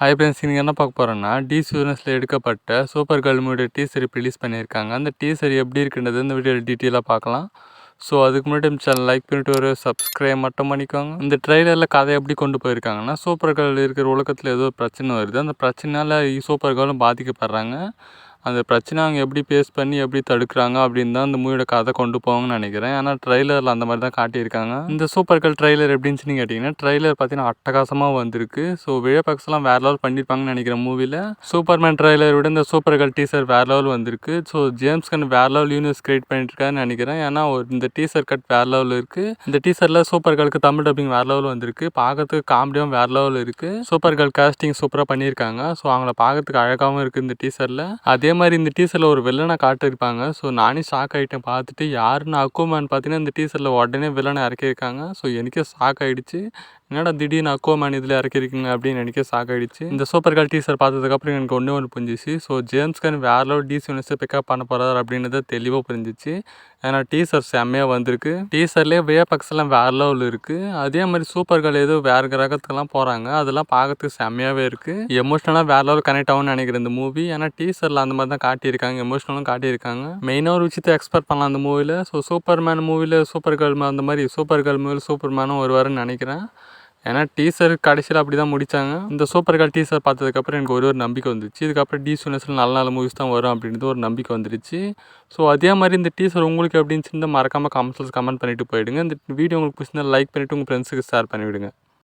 Hi friends, நீங்கள் என்ன பார்க்க போகிறோன்னா டிசி யூனிவர்ஸில் எடுக்கப்பட்ட சூப்பர் கேர்ள் மூவியோட டீசர் இப்போ ரிலீஸ் பண்ணியிருக்காங்க. அந்த டீசர் எப்படி இருக்குன்றது இந்த வீடியோவில் டீட்டெயிலாக பார்க்கலாம். ஸோ அதுக்கு முன்னாடி நம்ம சேனல் லைக் பண்ணிட்டு ஒரு சப்ஸ்கிரைப் மட்டும் பண்ணிக்கோங்க. இந்த ட்ரெய்லரில் கதை எப்படி கொண்டு போயிருக்காங்கன்னா, சூப்பர் கேர்ள் இருக்கிற உலகத்தில் ஏதோ பிரச்சனை வருது. அந்த பிரச்சனையால் சூப்பர் கேர்ளும் பாதிக்கப்படுறாங்க. அந்த பிரச்சனை அவங்க எப்படி ஃபேஸ் பண்ணி எப்படி தடுக்கிறாங்க அப்படின்னு தான் அந்த மூவியோட கதை கொண்டு போவாங்கன்னு நினைக்கிறேன். ஏன்னா ட்ரெய்லரில் அந்த மாதிரி தான் காட்டியிருக்காங்க. இந்த சூப்பர் கேர்ள் ட்ரெய்லர் எப்படின்னு கேட்டிங்கன்னா, ட்ரெய்லர் பார்த்தீங்கன்னா அட்டகாசமாக வந்திருக்கு. ஸோ விழாபக்ஸ்லாம் வேறு லெவல் பண்ணியிருப்பாங்கன்னு நினைக்கிறேன் மூவியில். சூப்பர்மேன் ட்ரெய்லர் விட இந்த சூப்பர் கேர்ள் டீசர் வேறு லெவல் வந்திருக்கு. ஸோ ஜேம்ஸ் கன் வேறு லெவல் யூனிவர்ஸ் கிரியேட் பண்ணிட்டு இருக்காருன்னு நினைக்கிறேன். ஏன்னா இந்த டீசர் கட் வேறு லெவல் இருக்குது. இந்த டீசரில் சூப்பர் கேர்ளுக்கு தமிழ் டப்பிங் வேறு லெவல் வந்திருக்கு. பார்க்கறதுக்கு காமெடியும் வேறு லெவல் இருக்குது. சூப்பர் கேர்ள் காஸ்டிங் சூப்பராக பண்ணியிருக்காங்க. ஸோ அவங்கள பார்க்கறதுக்கு அழகாகவும் இருக்குது இந்த டீசரில். அதே மாதிரி இந்த டீசரில் ஒரு வில்லனை காட்டியிருப்பாங்க. ஸோ நானே ஷாக் ஆகிட்டேன் பார்த்துட்டு. யாருன்னு அக்வாமேன் பார்த்தீங்கன்னா இந்த டீசரில் உடனே வில்லனை இறக்கியிருக்காங்க. ஸோ எனக்கே ஷாக் ஆகிடுச்சு. என்னடா திடீர்னு அக்வாமேன் இதில் இறக்கிருக்கீங்க அப்படின்னு எனக்கே ஷாக் ஆகிடுச்சு. இந்த சூப்பர் கேர்ள் டீசர் பார்த்ததுக்கப்புறம் எனக்கு ஒன்று புரிஞ்சிச்சு. ஸோ ஜேம்ஸ் கன் வேறு லெவல் டிசி யூனிவர்ஸை பிக்கப் பண்ண போகிறார் அப்படின்றத தெளிவாக புரிஞ்சிச்சு. ஏன்னா டீசர் செம்மையாக வந்திருக்கு. டீசர்லேயே விஎஃப்எக்ஸ்லாம் வேறு லெவல் இருக்குது. அதே மாதிரி சூப்பர் கேர்ள் ஏதோ வேறு கிரகத்துக்கெல்லாம் போகிறாங்க. அதெல்லாம் பார்க்கறதுக்கு செம்மையாகவே இருக்குது. எமோஷனலாக வேறு லெவல் கனெக்ட் ஆகும்னு நினைக்கிறேன் இந்த மூவி. ஏன்னா டீசரில் அந்த மாதிரி தான் காட்டியிருக்காங்க. எமோஷனலும் காட்டியிருக்காங்க. மெயினாக ஒரு விஷயத்தை எக்ஸ்பெக்ட் பண்ணலாம் அந்த மூவியில். ஸோ சூப்பர்மேன் மூவியில் சூப்பர் கேர்ள் அந்த மாதிரி சூப்பர் கேர்ள் மூவியில் சூப்பர்மேனும் வருவாருன்னு நினைக்கிறேன். ஏன்னா டீசர் கடைசியில் அப்படி தான் முடித்தாங்க. இந்த சூப்பர் கேர்ள் டீசர் பார்த்ததுக்கப்புறம் எனக்கு ஒரு நம்பிக்கை வந்துச்சு. இதுக்கப்புறம் டிசி யூனிவர்ஸில் நல்ல நல்ல மூவிஸ் தான் வரும் அப்படின்றது ஒரு நம்பிக்கை வந்துருச்சு. ஸோ அதே மாதிரி இந்த டீசர் உங்களுக்கு எப்படின்னு மறக்காமல் கமெண்ட்ஸில் கமெண்ட் பண்ணிவிட்டு போயிடுங்க. இந்த வீடியோ உங்களுக்கு பிடிச்சிருந்தா லைக் பண்ணிவிட்டு உங்கள் ஃப்ரெண்ட்ஸுக்கு ஷேர் பண்ணிவிடுங்க.